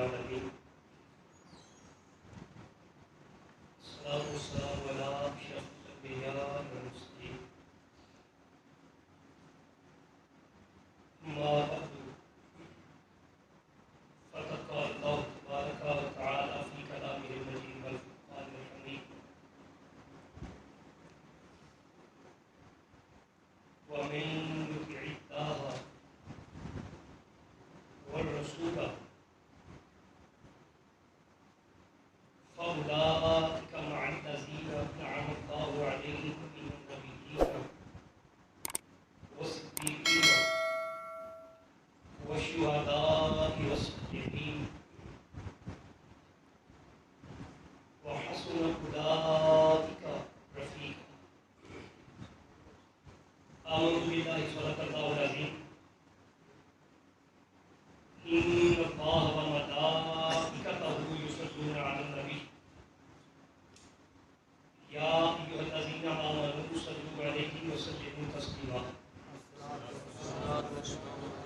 العالمين الصلاة والسلام على أشرف الأنبياء والمرسلين أما بعد فقد قال الله تبارك وتعالى في كلامه المجيد والفرقان الحميد ومن يطع الله والرسول فأولئك مع الذين أنعم الله عليهم من النبيين والصديقين والشهداء والصالحين وحسن أولئك رفيقا. آمنت بالله صدق الله العظيم إن الله وملائكته يصلون على النبي يا أيها الذين آمنوا صلوا عليه وسلموا تسليما.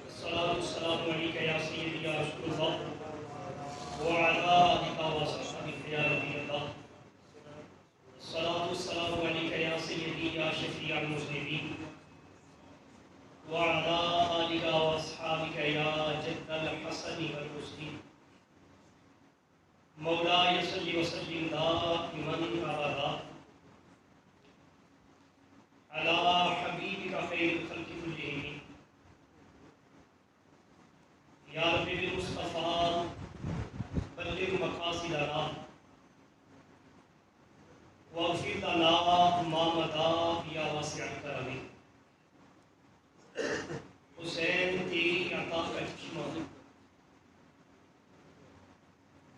الصلاة والسلام عليك يا سيدي يا رسول الله وعلى آلك وصحبك يا نبي الله. الصلاة والسلام عليك يا سيدي يا شفيع المذنبين وعلى آلك وأصحابك يا جد الحسن والحسين. مولاي صل وسلم دائما أبدا على حبيبك خير الخلق كلهم يا رب بالمصطفى بلغ مقاصدنا واغفر لنا ما مضى يا واسع الكرم. حسین تیری عطا کا چشمہ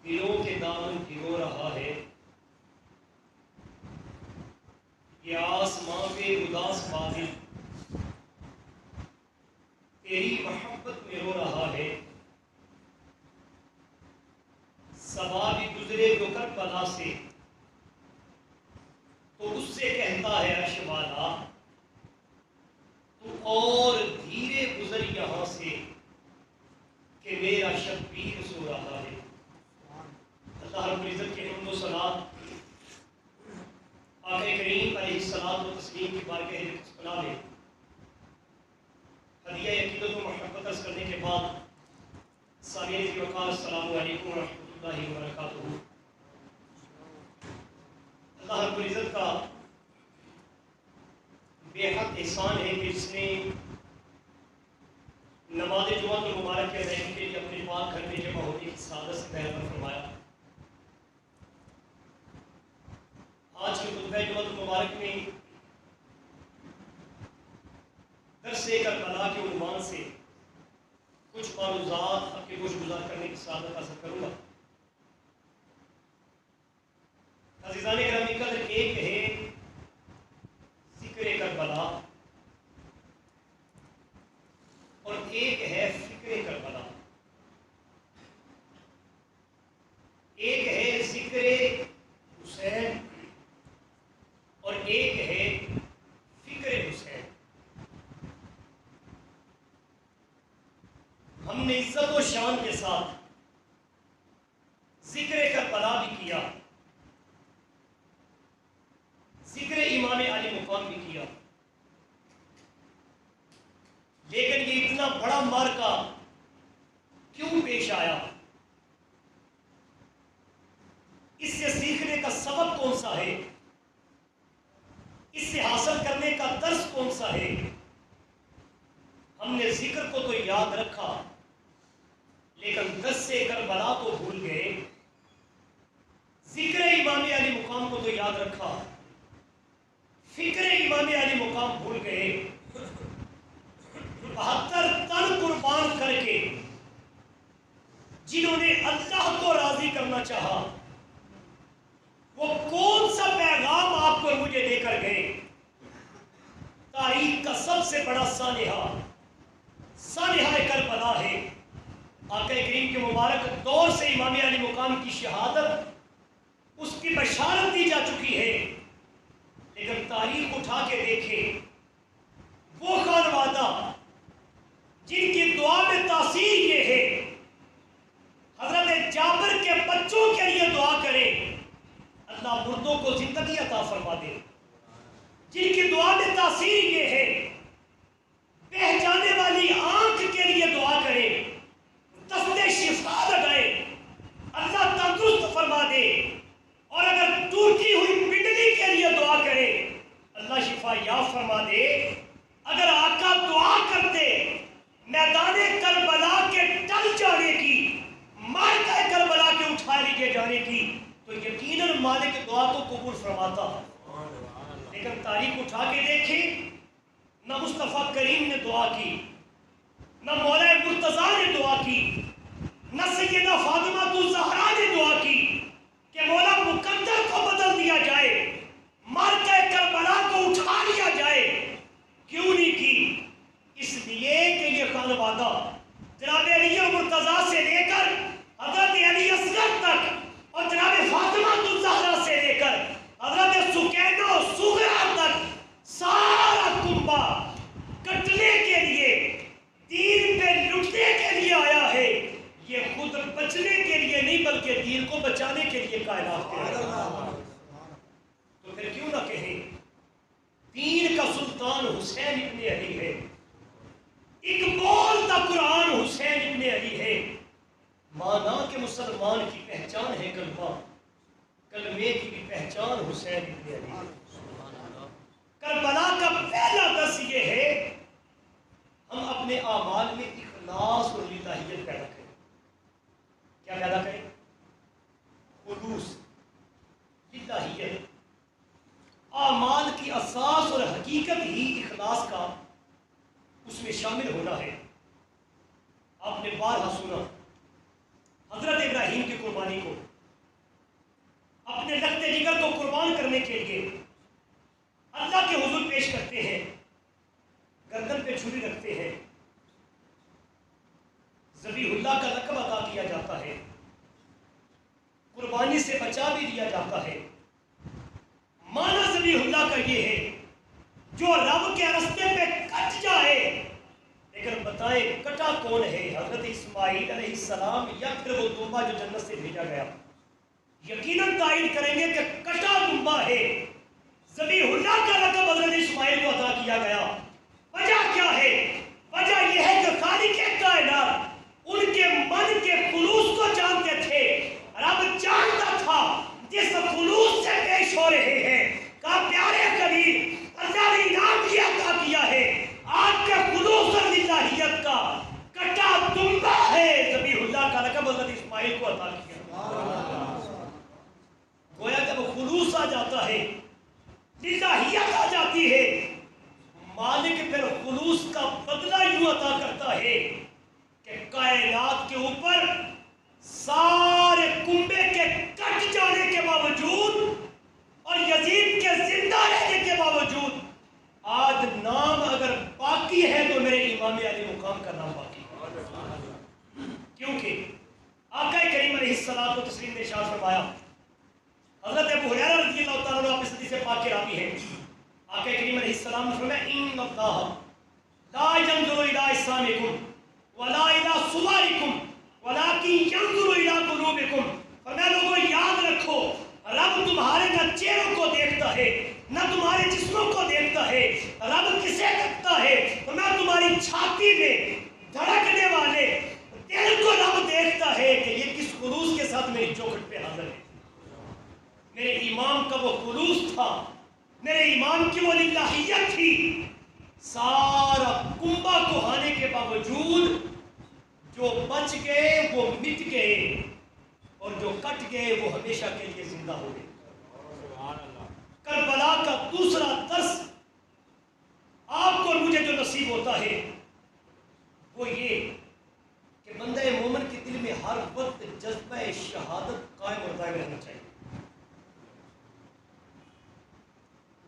دلوں کے دامن بھگو رہا ہے، یہ آسماں پہ اداس بادل تیری محبت میں رو رہا ہے. صبا بھی گزرے جو کربلا سے تو اس سے کہتا ہے عرش والا تو اور دھیرے گزر یہاں سے کہ میرا شبیر سو رہا ہے. اللہ رب العزت کے حمد و ثنا آقا کریم علیہ الصلوۃ والتسلیم کی بارگاہ پناہ میں ہدیہ عقیدت و محبت عرض کرنے کے بعد سامعین کی وقار السلام علیکم ورحمۃ اللہ وبرکاتہ. اللہ رب العزت کا بے حد احسان ہے کہ جس نے نماز جمعہ المبارک کے ادائیگی کے لیے اپنے پاک گھر میں جمع ہونے کی سعادت سے پہل فرمایا. آج کے خطبہ جمعہ المبارک میں درس کربلا کے عنوان سے کچھ معروضات آپ کے گوش گزار کرنے کی سعادت حاصل کروں گا. عزیزان گرامی قدر، ایک ہے ذکر کربلا اور ایک ہے فکر کربلا. ایک ہے ذکر حسین اور ایک ہے فکر حسین. ہم نے عزت و شان کے ساتھ ذکر کربلا بھی کیا، ذکر امام علی مقام بھی کیا، لیکن یہ اتنا بڑا مارکا کیوں پیش آیا؟ اس سے سیکھنے کا سبق کون سا ہے؟ اس سے حاصل کرنے کا درس کون سا ہے؟ ہم نے ذکر کو تو یاد رکھا لیکن درس کربلا کو بھول گئے. ذکر امام علی مقام کو تو یاد رکھا، فکر امام علی مقام بھول گئے. 72 تن قربان کر کے جنہوں نے اللہ کو راضی کرنا چاہا، وہ کون سا پیغام آپ کو مجھے دے کر گئے؟ تاریخ کا سب سے بڑا سانحہ کربلا ہے. آقا کریم کے مبارک دور سے امام علی مقام کی شہادت، اس کی بشارت دی جا چکی ہے، لیکن تاریخ اٹھا کے دیکھیں وہ خانوادہ جن کی دعا میں تاثیر یہ ہے، حضرت تاثیر یہ ہے، بہہ جانے والی آنکھ کے لیے دعا کرے، دست شفا لگائے، اللہ تندرست فرما دے، اور اگر ٹوٹی ہوئی پنڈلی کے لیے دعا کرے اللہ شفا یاب فرما دے۔ اگر آقا دعا کرتے میدان کربلا کے ٹل جانے کی، مارکہ کربلا کے اٹھا لیے جانے کی، تو یقیناً مالک دعا کو قبول فرماتا۔ لیکن تاریخ اٹھا کے دیکھیں، نہ مصطفیٰ کریم نے دعا کی، نہ مولا مرتضیٰ نے دعا کی، نہ سیدہ فاطمہ الزہرا نے دعا کی کہ مولا مقدر کو بدل دیا جائے، مارکہ کربلا کو اٹھا لیا جائے۔ کیوں نہیں کی؟ اس لیے کہ یہ خانوادہ جناب علی مرتضیٰ سے لے کر حضرت علی اصغر تک، اور جناب فاطمہ الزہرا سے لے کر حضرت سکینہ و صغرا تک، سارا کنبہ کٹنے کے لیے، دین پہ لٹنے کے لیے آیا ہے۔ یہ خود بچنے کے لیے نہیں بلکہ دین کو بچانے کے لیے کائنات کے ہے۔ تو پھر کیوں نہ کہیں دین کا سلطان حسین ابن علی ہے، اقبال دا قرآن حسین ابن علی ہے۔ مانا کہ مسلمان کی پہچان ہے کلمہ، کلمے کی بھی پہچان حسین ابن علی ہے۔ کربلا کا پہلا درس یہ ہے، ہم اپنے اعمال میں اخلاص اور للہیت پیدا کریں۔ کیا پیدا کریں؟ خلوص، للہیت۔ اعمال کی اساس اور حقیقت ہی اخلاص کا اس میں شامل ہونا ہے۔ آپ نے بارہا سنا حضرت ابراہیم کی قربانی کو، اپنے لخت جگر کو قربان کرنے کے لیے اللہ کے حضور پیش کرتے ہیں، گردن پہ چھری رکھتے ہیں، ذبیح اللہ کا لقب عطا کیا جاتا ہے، قربانی سے بچا بھی دیا جاتا ہے۔ معنی ذبیح اللہ کا یہ ہے جو رب کے رستے پہ کٹ جائے۔ لیکن بتائیں کٹا کون ہے؟ حضرت اسماعیل علیہ السلام یا پھر وہ دمبا جو جنت سے بھیجا گیا؟ یقیناً تائید کریں گے کہ کٹا دمبا ہے۔ ذبیح اللہ کا لقب حضرت اسماعیل کو عطا کیا گیا۔ وجہ کیا ہے؟ وجہ یہ ہے کہ خالق کائنات ان کے من کے خلوص کو جانتے تھے۔ رب جانتا تھا جس خلوص سے پیش ہو رہے ہیں، کہا پیارے خلیل اللہ نے انعام یہ عطا کیا ہے، آپ کے خلوص اور للہیت کا کٹا دمبا ہے۔ ذبیح اللہ کا لقب حضرت اسماعیل کو عطا کیا۔ گویا جب خلوص آ جاتا ہے، للہیت آ جاتی ہے، مالک پھر خلوص کا بدلہ یوں عطا کرتا ہے کہ کائنات کے اوپر سارے کنبے کے کٹ جانے کے باوجود اور یزید کے زندہ رہنے کے باوجود آج نام اگر باقی ہے تو میرے امام علی مقام کا نام باقی ہے۔ کیونکہ آقا کریم علیہ السلام کو تسلیم نے ارشاد فرمایا، حضرت ابو ہریرہ رضی اللہ تعالیٰ عنہ اپنی حدیث پاک کے راوی ہیں، آقا کریم علیہ السلام نے فرمایا ان اللہ لا ينظر الى اجسامکم ولا الى صورکم ولكن ينظر الى قلوبکم۔ فرمایا لوگوں یاد رکھو رب تمہارے نہ چہروں کو دیکھتا ہے نہ تمہارے جسموں کو دیکھتا ہے، رب کسے دیکھتا ہے؟ فرمایا تمہاری چھاتی میں دھڑکنے والے دل کو رب دیکھتا ہے کہ یہ کس خلوص کے ساتھ میری چوکھٹ پہ حاضر ہے۔ میرے امام کا وہ خلوص تھا، میرے امام کی وہ للہیت تھی۔ سارا کنبہ کہانے کے باوجود جو بچ گئے وہ مٹ گئے، اور جو کٹ گئے وہ ہمیشہ کے لیے زندہ ہو گئے۔ کربلا کا دوسرا درس آپ کو اور مجھے جو نصیب ہوتا ہے وہ یہ کہ بندہ مومن کے دل میں ہر وقت جذبہ شہادت قائم اور دائم رہنا چاہیے۔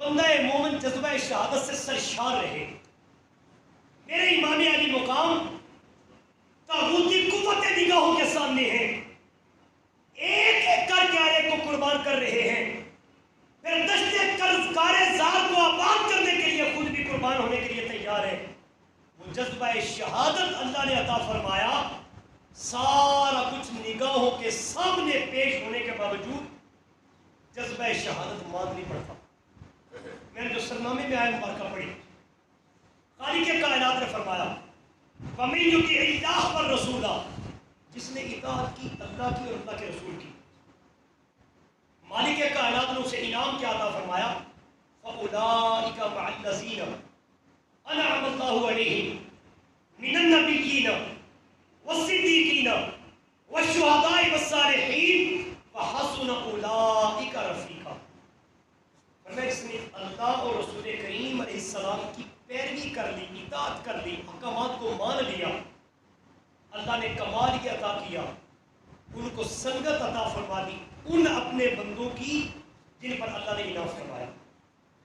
بندہ مومن جذبہ شہادت سے سرشار رہے۔ میرے امام علی مقام طاغوتی قوت نگاہوں کے سامنے ہیں، ایک ایک کر کے آنے کو قربان کر رہے ہیں، پھر دشت قرض زار کو آباد کرنے کے لیے خود بھی قربان ہونے کے لیے تیار ہے۔ وہ جذبہ شہادت اللہ نے عطا فرمایا، سارا کچھ نگاہوں کے سامنے پیش ہونے کے باوجود جذبہ شہادت مان نہیں پڑتا۔ میں نے جو سرنامے میں آئے مبارکہ پڑھی، خالق کائنات نے فرمایا وَمَن يُطِعِ اللَّهَ وَالرَّسُولَ، جس نے اطاعت کی اللہ کی اور اللہ کے رسول کی، مالک کائنات نے اسے انعام کیا عطا فرمایا فَأُولَٰئِكَ مَعَ الَّذِينَ أَنْعَمَ اللَّهُ عَلَيْهِم مِّنَ النَّبِيِّينَ وَالصِّدِّيقِينَ وَالشُّهَدَاءِ وَالصَّالِحِينَ وَحَسُنَ أُولَٰئِكَ رَفِیقًا۔ فرمایا جس نے اللہ اور رسول کریم علیہ السلام کی پیروی کر لی، اطاعت کر لی، احکامات کو مان لیا، اللہ نے کمال کی عطا کیا، ان کو سنگت عطا فرما دی ان اپنے بندوں کی جن پر اللہ نے انعام فرمایا۔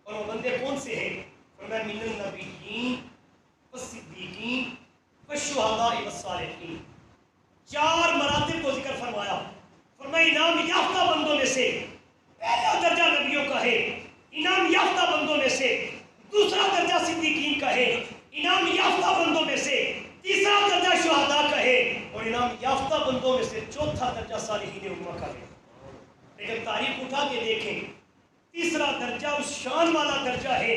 اور وہ بندے کون سے ہیں؟ فرمایا من النبیین والصدیقین والشہداء والصالحین۔ چار مراتب کو ذکر فرمایا۔ فرمایا انعام یافتہ بندوں میں سے پہلا درجہ نبیوں کا ہے، انعام یافتہ بندوں میں سے دوسرا درجہ صدیقین کا ہے، انعام یافتہ بندوں میں سے تیسرا درجہ شہداء کا ہے، اور انعام یافتہ بندوں میں سے چوتھا درجہ صالحین امہ کا ہے۔ لیکن تاریخ اٹھا کے دیکھیں، تیسرا درجہ اس شان والا درجہ ہے،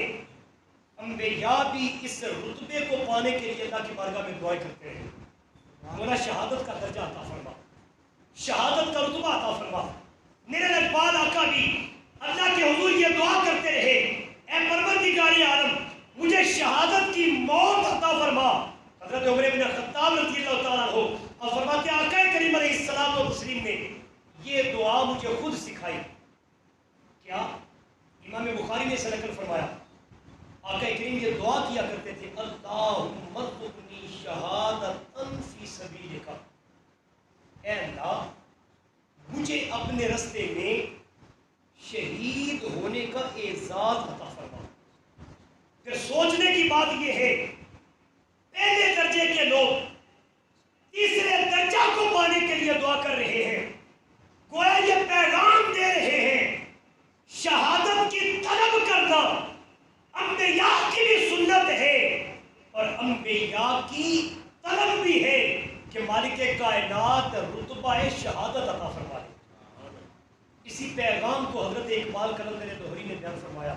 انبیاء بھی اس رتبے کو پانے کے لیے اللہ کی بارگاہ میں دعائیں کرتے ہیں، مولا شہادت کا درجہ عطا فرما، شہادت کا رتبہ عطا فرما۔ میرے اقبال آقا بھی اللہ کے حضور یہ دعا کرتے رہے، اے پروردگار عالم مجھے شہادت کی موت عطا فرما۔ حضرت عمر بن خطاب رضی اللہ تعالیٰ عنہ اور فرماتے ہیں آقا کریم علیہ السلام و تسلیم نے یہ دعا مجھے خود سکھائی۔ کیا؟ امام بخاری نے اسے نقل فرمایا، آقا کریم یہ دعا کیا کرتے تھے اللہم ارزقنی شہادۃ فی سبیلک، اے اللہ مجھے اپنے رستے میں شہید ہونے کا اعزاز عطا فرما۔ پھر سوچنے کی بات یہ ہے، پہلے درجے کے لوگ تیسرے درجہ کو پانے کے لیے دعا کر رہے ہیں، گویا یہ پیغام دے رہے ہیں شہادت کی طلب کرنا انبیاء کی بھی سنت ہے، اور انبیاء کی طلب بھی ہے کہ مالک کائنات رتبہ شہادت عطا فرما دے۔ اسی پیغام کو حضرت اقبال قلندر دوہری نے بیان فرمایا،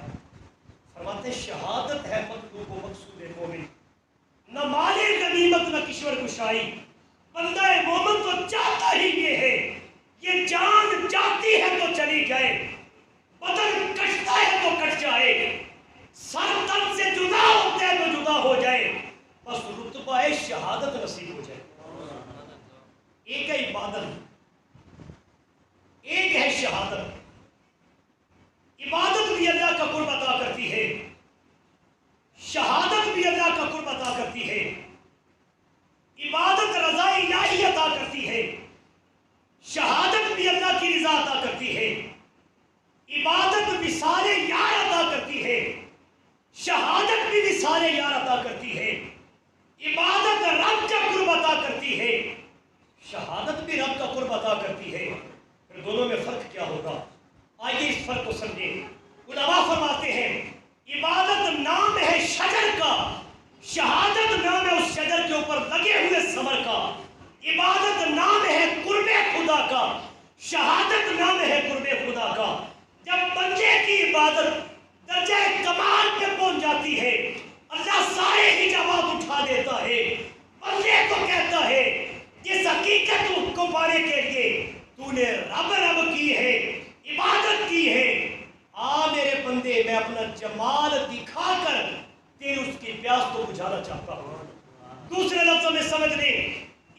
فرماتے شہادت ہے مطلوب و مقصود مومن، نہ مال غنیمت نہ کشور کشائی، بندہ مومن تو چاہتا ہی یہ ہے یہ جان جاتی ہے تو چلی جائے، بدن کٹتا ہے تو کٹ جائے، سر تن سے جدا ہوتا ہے تو جدا ہو جائے، بس رتبہ شہادت نصیب ہو جائے۔ ایک ہے عبادت، ایک ہے شہادت۔ عبادت بھی اللہ کا قرب عطا کرتی ہے، شہادت بھی اللہ کا قرب عطا کرتی ہے۔ عبادت رضا الہی عطا کرتی ہے، شہادت بھی اللہ کی رضا عطا کرتی ہے۔ عبادت وصال یار عطا کرتی ہے، شہادت بھی وصال یار عطا کرتی ہے۔ عبادت رب کا قرب عطا کرتی ہے، شہادت بھی رب کا قرب عطا کرتی ہے۔ پھر دونوں میں فرق کیا ہوگا؟ آئیے اس فرق کو سمجھیں۔ علماء فرماتے ہیں عبادت نام ہے شجر کا، شہادت نام ہے اس شجر کے اوپر لگے ہوئے ثمر کا۔ عبادت نام ہے قرب خدا کا، شہادت نام ہے قرب خدا کا۔ جب بندے کی عبادت درجہ کمال پہ پہنچ جاتی ہے، اللہ سارے حجابات اٹھا دیتا ہے، بندے کو کہتا ہے جس حقیقت کو پانے کے لیے تو نے رب رب کی ہے، عبادت کی ہے، آ میرے بندے میں اپنا جمال دکھا کر تیرے اس کی پیاس کو بجھانا چاہتا ہوں۔ دوسرے لفظوں میں سمجھ لیں،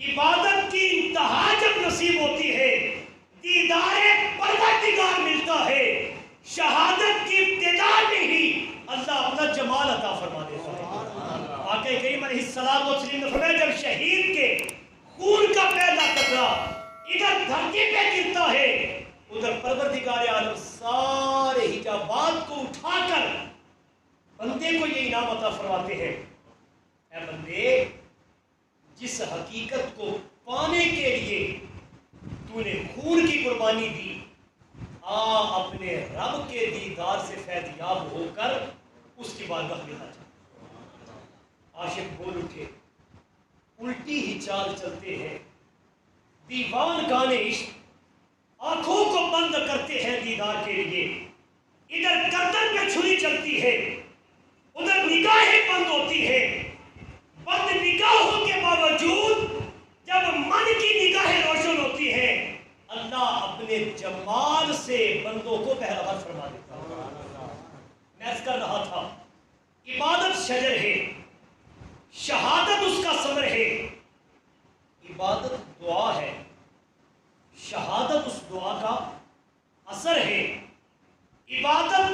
عبادت کی انتہا جب نصیب ہوتی ہے دیدار پروردگار ملتا ہے، شہادت کی ابتدا میں ہی اللہ اپنا جمال عطا فرما دیتا ہے۔ آقا کریم علیہ السلام نے فرمایا جب شہید کے خون کا پہلا قطرہ ادھر دھرتی پہ گرتا ہے، ادھر پروردگار عالم سارے حجابات کو اٹھا کر بندے کو یہ انعام عطا فرماتے ہیں، اے بندے جس حقیقت کو پانے کے لیے تو نے خون کی قربانی دی، اپنے رب کے دیدار سے فیض یاب ہو کر اس کی بارگاہ میں آ جا۔ عاشق بول اٹھے، الٹی ہی چال چلتے ہیں، دیوان گانے عشق آنکھوں کو بند کرتے ہیں دیدار کے لیے، ادھر گردن پہ چھری چلتی ہے، ادھر نگاہیں بند ہوتی ہے، بند نگاہوں کے باوجود جب من کی نگاہیں روشن ہوتی ہے، اللہ اپنے جمال سے بندوں کو بہرور فرما دیتا ہے۔ میں عرض کر رہا تھا، عبادت شجر ہے، شہادت اس کا ثمر ہے۔ عبادت دعا ہے، شہادت اس دعا کا اثر ہے۔ عبادت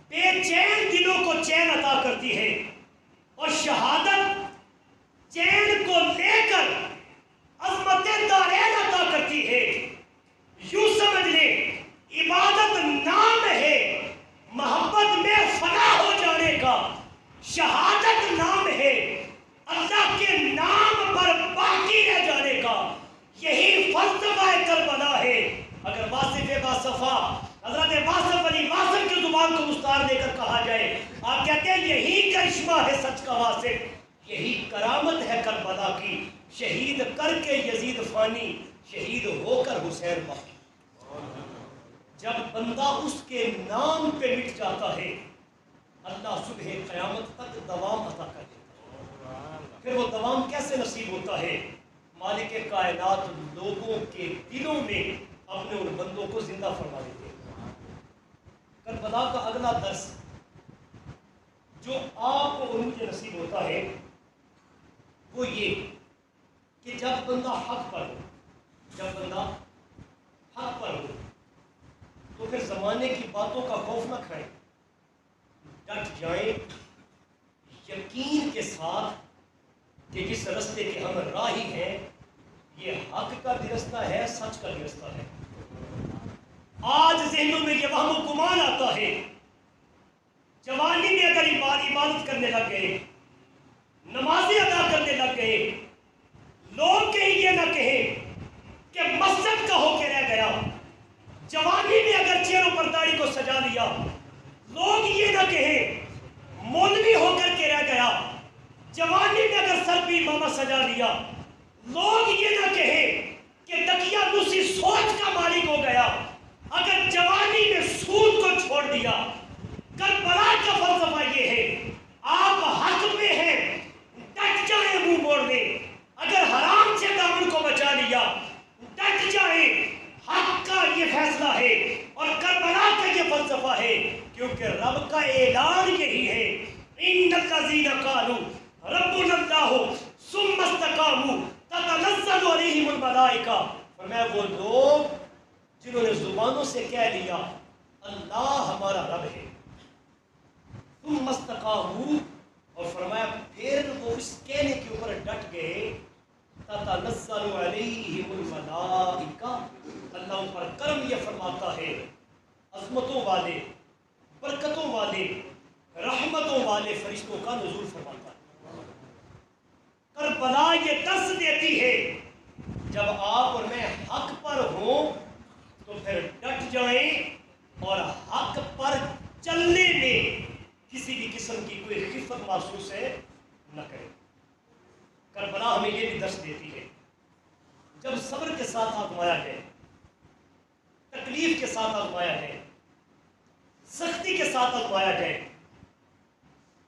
بے چین دلوں کو چین عطا کرتی ہے، اور شہادت چین کو لے کر عظمت دارین عطا کرتی ہے۔ یوں سمجھ لیں، عبادت نام ہے محبت میں فنا ہو جانے کا، شہادت نام ہے اللہ کے نام پر باقی رہ جانے کا۔ یہی فلسفہ کربلا ہے۔ اگر واصف باصفہ حضرت واصف علی واصف کی زبان کو مستعار دے کر کہا جائے، آپ کہتے ہیں یہی کرشمہ ہے سچ کا واصف، یہی کرامت ہے کربلا کی، شہید کر کے یزید فانی، شہید ہو کر حسین باقی۔ جب بندہ اس کے نام پہ مٹ جاتا ہے، اللہ صبح قیامت تک دوام عطا کر دیتا ہے۔ پھر وہ دوام کیسے نصیب ہوتا ہے؟ مالک کائنات لوگوں کے دلوں میں اپنے ان بندوں کو زندہ فرما دیتے ہیں۔ کربلا کا اگلا درس جو آپ کو عروج نصیب ہوتا ہے وہ یہ کہ جب بندہ حق پر ہو، جب بندہ حق پر ہو تو پھر زمانے کی باتوں کا خوف نہ کھائیں، ڈٹ جائیں یقین کے ساتھ کہ جس رستے کے ہم راہی ہیں یہ حق کا بھی رستہ ہے، سچ کا بھی رستہ ہے۔ آج ذہنوں میں یہ وہم و گمان آتا ہے، جوانی میں اگر عبادت کرنے لگ گئے، نمازیں ادا کرنے لگ گئے، لوگ کہیں یہ نہ کہیں کہ مسجد کا ہو کے رہ گیا، جوانی میں اگر چہروں پر داڑھی کو سجا لیا، لوگ یہ نہ کہیں مولوی ہو کر کے رہ گیا، جوانی میں اگر سر پہ امامہ سجا لیا، لوگ یہ نہ کہیں کہ دقیانوسی سوچ کا مالک ہو گیا، اگر جوانی میں سود کو چھوڑ دیا۔ کربلا کا فلسفہ یہ ہے، آپ حق میں ہیں ڈٹ جائیں، منہ موڑ لیں، اگر حرام سے دامن کو بچا لیا ڈٹ جائیں، حق کا یہ فیصلہ ہے اور کربلا کا یہ فلسفہ ہے، کیونکہ رب کا اعلان یہی ہے، ان الذین قالوا ربنا اللہ ثم استقاموا تتنزل علیہم الملائکہ۔ فرمایا وہ لوگ جنہوں نے زبانوں سے کہہ لیا اللہ ہمارا رب ہے، ثم استقاموا، اور فرمایا پھر وہ اس کہنے کے اوپر ڈٹ گئے، تتنزل علیہم الملائکہ، اللہ ان پر کرم یہ فرماتا ہے، عظمتوں والے، برکتوں والے، رحمتوں والے فرشتوں کا نزول فرماتا ہے۔ کربلا یہ درس دیتی ہے جب آپ اور میں حق پر ہوں تو پھر ڈٹ جائیں اور حق پر چلنے میں کسی بھی قسم کی کوئی خفت محسوس ہے نہ کریں۔ کربلا ہمیں یہ بھی درس دیتی ہے، جب صبر کے ساتھ آزمایا ہے، تکلیف کے ساتھ آزمایا ہے، سختی کے ساتھ آزمایا جائے،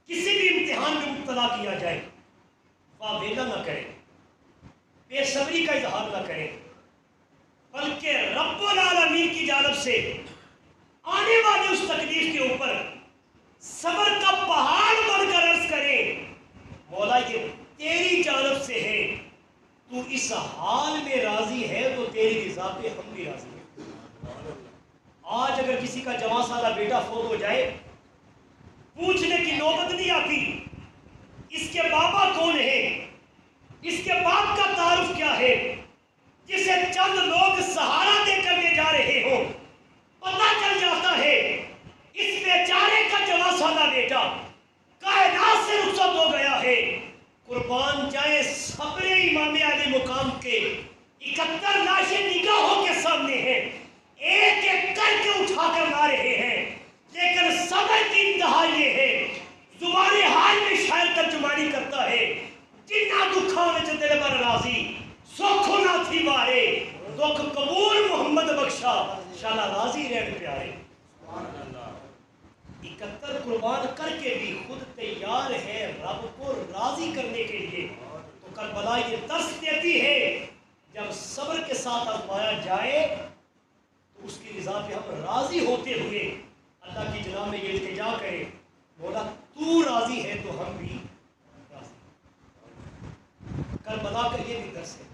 کسی بھی امتحان میں مبتلا کیا جائے، واویلا نہ کریں، بے صبری کا اظہار نہ کریں، بلکہ رب العالمین کی جانب سے آنے والے اس تکلیف کے اوپر صبر کا پہاڑ بن کر عرض کریں، مولا یہ تیری جانب سے ہے، تو اس حال میں راضی ہے تو تیری رضا پہ ہم بھی راضی ہیں۔ آج اگر کسی کا جوان سالہ بیٹا فوت ہو جائے، پوچھنے کی نوبت نہیں آتی اس کے بابا کون ہے، اس کے باپ کا تعارف کیا ہے، جسے چند لوگ سہارا دے کر لے جا رہے ہوں، پتہ چل جاتا ہے اس بیچارے کا جوان سالہ بیٹا کائنات سے رخصت ہو گیا ہے۔ قربان جائیں صبر امام علی مقام کے 71 لاشیں نگاہوں کے سامنے ہیں، ایک ایک کر کے اٹھا کر لا رہے ہیں، لیکن صبر کی انتہا یہ ہے، زبان حال میں شاعر ترجمانی کرتا ہے، جنہ دکھاں وچ دل بر راضی سکھ نہ تھی بارے، دکھ قبول محمد بخشا شالا راضی رہن پیارے۔ 71 قربان کر کے بھی خود تیار ہے رب کو راضی کرنے کے لیے، تو کربلا یہ درس دیتی ہے جب صبر کے ساتھ آزمایا جائے تو اس کی رضا پہ ہم راضی ہوتے ہوئے اللہ کی جناب میں یہ التجا کرے، مولا تو راضی ہے تو ہم بھی راضی۔ کربلا کا یہ بھی درس ہے،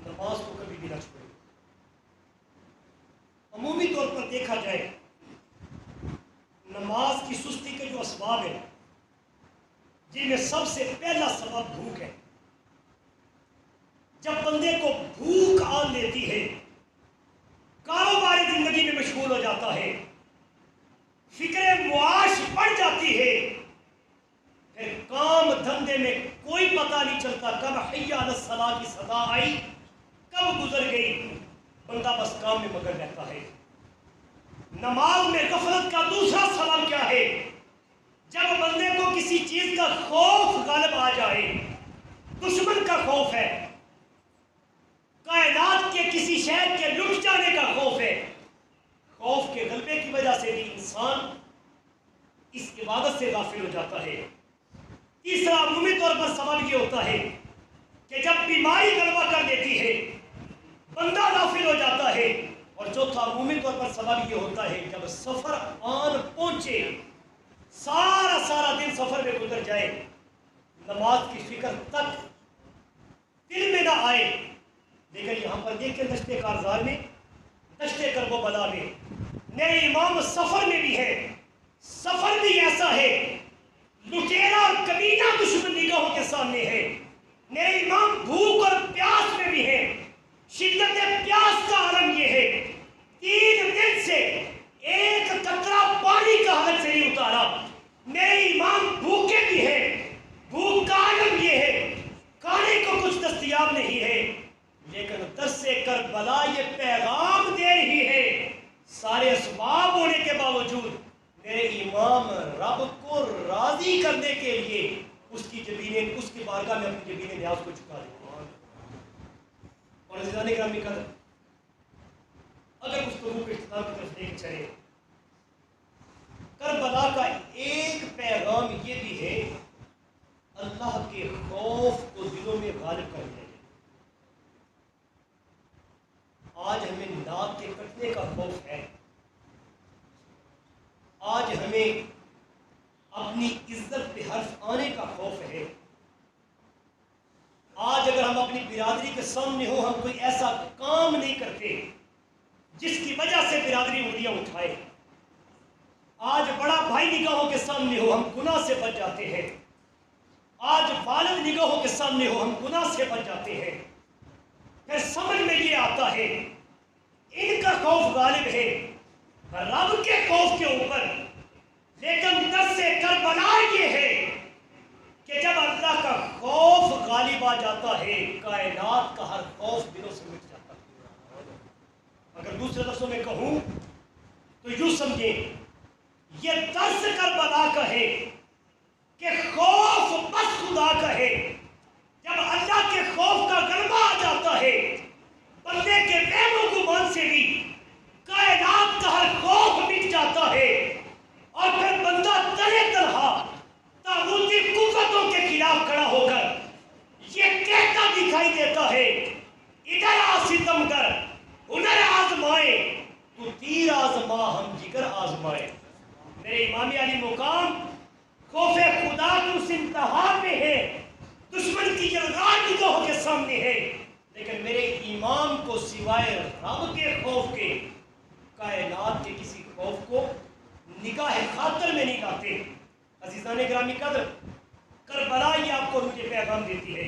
نماز کو کبھی بھی نہ چھوڑے۔ عمومی طور پر دیکھا جائے نماز کی سستی کے جو اسباب ہیں جن میں سب سے پہلا سبب بھوک ہے۔ جب بندے کو بھوک آن لیتی ہے، کاروباری زندگی میں مشغول ہو جاتا ہے، فکر معاش بڑھ جاتی ہے، پھر کام دھندے میں کوئی پتہ نہیں چلتا کب حی علی الصلاۃ کی صدا آئی کب گزر گئی، بندہ بس کام میں مگن رہتا ہے۔ نماز میں غفلت کا دوسرا سبب کیا ہے؟ جب بندے کو کسی چیز کا خوف غالب آ جائے، دشمن کا خوف ہے، کائنات کے کسی شہر کے لٹ جانے کا خوف ہے، خوف کے غلبے کی وجہ سے بھی انسان اس عبادت سے غافل ہو جاتا ہے۔ تیسرا عمومی طور پر سوال یہ ہوتا ہے کہ جب بیماری غلبہ کر لیتی ہے بندہ غافل ہو جاتا ہے، اور چوتھا عمومی طور پر سوال یہ ہوتا ہے جب سفر آن پہنچے، سارا دن سفر میں گزر جائے، نماز کی فکر تک دل میں نہ آئے، لیکن یہاں پر دیکھیں دشت کارزار میں، دشت کرب و بلا میں میرے امام سفر میں بھی ہے، سفر بھی ایسا ہے لٹیرا اور کمینہ دشمن نگاہوں کے سامنے ہے، میرے امام بھوک اور پیاس میں بھی ہے، شدت پیاس کا عالم یہ ہے 3 دن سے ایک قطرہ پانی کا حلق سے نہیں اتارا، میرے امام بھوکے بھی ہے، بھوک کا عالم یہ ہے، کھانے کو کچھ دستیاب نہیں ہے، لیکن درس کربلا یہ پیغام دے رہی ہے، سارے اسباب ہونے کے باوجود میرے امام رب کو راضی کرنے کے لیے اس کی بارگاہ میں اپنی جبین نیاز کو چکا دیتے ہیں۔ اور عزیزان گرامی قدر، اگر گفتگو کے اختتام کی طرف لے کے چلے، کربلا کا ایک پیغام یہ بھی ہے اللہ کے خوف کو دلوں میں غالب کر دیا۔ آج ہمیں ناک کے کٹنے کا خوف ہے، آج ہمیں اپنی عزت پہ حرف آنے کا خوف ہے، آج اگر ہم اپنی برادری کے سامنے ہو ہم کوئی ایسا کام نہیں کرتے جس کی وجہ سے برادری انگلیاں اٹھائے، آج بڑا بھائی نگاہوں کے سامنے ہو ہم گناہ سے بچ جاتے ہیں، آج والد نگاہوں کے سامنے ہو ہم گناہ سے بچ جاتے ہیں، پھر سمجھ میں یہ آتا ہے ان کا خوف غالب ہے رب کے خوف کے اوپر، لیکن درس کربلا یہ ہے کہ جب اللہ کا خوف غالب آ جاتا ہے کائنات کا ہر خوف دلوں سے مٹ جاتا ہے۔ اگر دوسرے لفظوں میں کہوں تو یوں سمجھیں یہ درس کربلا کا ہے کہ خوف بس خدا کا ہے، جب اللہ کے خوف کا غلبہ آ جاتا ہے بندے کے وہم و گمان سے بھی کائنات کا ہر خوف مٹ جاتا ہے، اور پھر بندہ تنہا تنہا طاغوتی قوتوں کے خلاف کھڑا ہو کر یہ کہتا دکھائی دیتا ہے ادھر آ ستم کر ہنر آزمائے تو تیر آزما ہم جگر آزمائے۔ میرے امام علی مقام خوف خدا کی اس انتہا پہ ہے، دشمن کی جلغار نگاہوں کے سامنے ہے، لیکن میرے امام کو سوائے رب کے خوف کے کائنات کے کسی خوف کو نگاہ خاطر میں نہیں لاتے۔ عزیزان گرامی قدر، کربلا یہ آپ کو مجھے پیغام دیتی ہے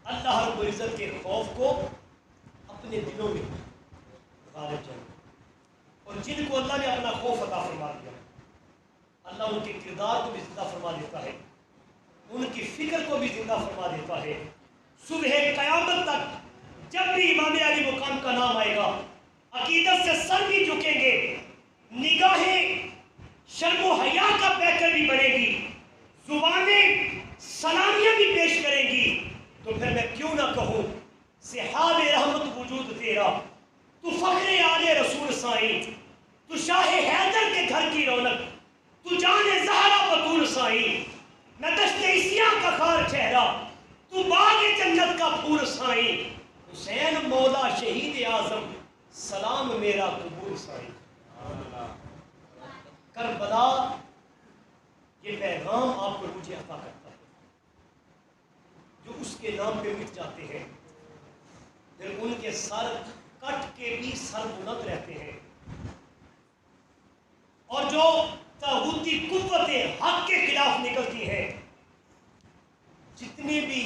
اللہ رب العزت کے خوف کو اپنے دلوں میں غالب جائے، اور جن کو اللہ نے اپنا خوف عطا فرما دیا اللہ ان کے کردار کو بھی زندہ فرما دیتا ہے، ان کی فکر کو بھی زندہ فرما دیتا ہے۔ صبح قیامت تک جب بھی امام علی مقام کا نام آئے گا عقیدت سے سر بھی جھکیں گے، نگاہیں شرم و حیا کا پیکر بھی بنے گی، زبانیں سلامیاں بھی پیش کریں گی، تو پھر میں کیوں نہ کہوں سحاب رحمت وجود تیرا، تو فخر آل رسول سائیں، تو شاہ حیدر کے گھر سائیں، نہ دشت اسیاں کا خار چہرہ، تو باغ جنت کا پھول سائیں، حسین مولا شہید اعظم سلام میرا قبول سائیں۔ کربلا یہ پیغام آپ کو مجھے عطا کرتا ہے، جو اس کے نام پہ مٹ جاتے ہیں پھر ان کے سر کٹ کے بھی سر بلند رہتے ہیں، اور جو طاغوتی قوتیں حق کے خلاف نکلتی ہیں، جتنی بھی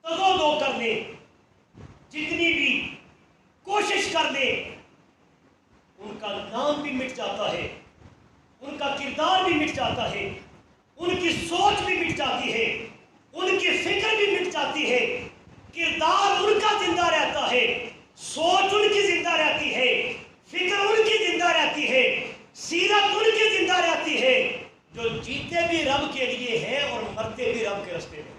تزو کر لے، جتنی بھی کوشش کر لے، ان کا نام بھی مٹ جاتا ہے، ان کا کردار بھی مٹ جاتا ہے، ان کی سوچ بھی مٹ جاتی ہے، ان کی فکر بھی مٹ جاتی ہے، کردار ان کا زندہ رہتا ہے، سوچ ان کی زندہ رہتی ہے، فکر ان کی زندہ رہتی ہے، سیرت ان کی زندہ رہتی ہے، جو جیتے بھی رب کے لیے ہیں اور مرتے بھی رب کے راستے میں۔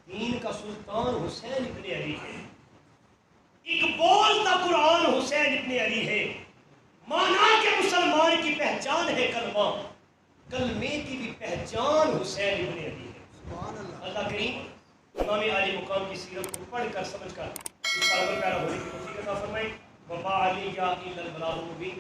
دین کا سلطان حسین ابن علی ہے، اقبال کا قرآن حسین ابن علی ہے، مانا کہ مسلمان کی پہچان ہے کلمہ، کلمے کی بھی پہچان حسین ابن علی ہے۔ اللہ کریم امام علی مقام کی سیرت کو پڑھ کر سمجھ کر اس قابل پیرا ہونے کی توفیق عطا فرمائے۔ وما علی یا الا البلاغ المبین۔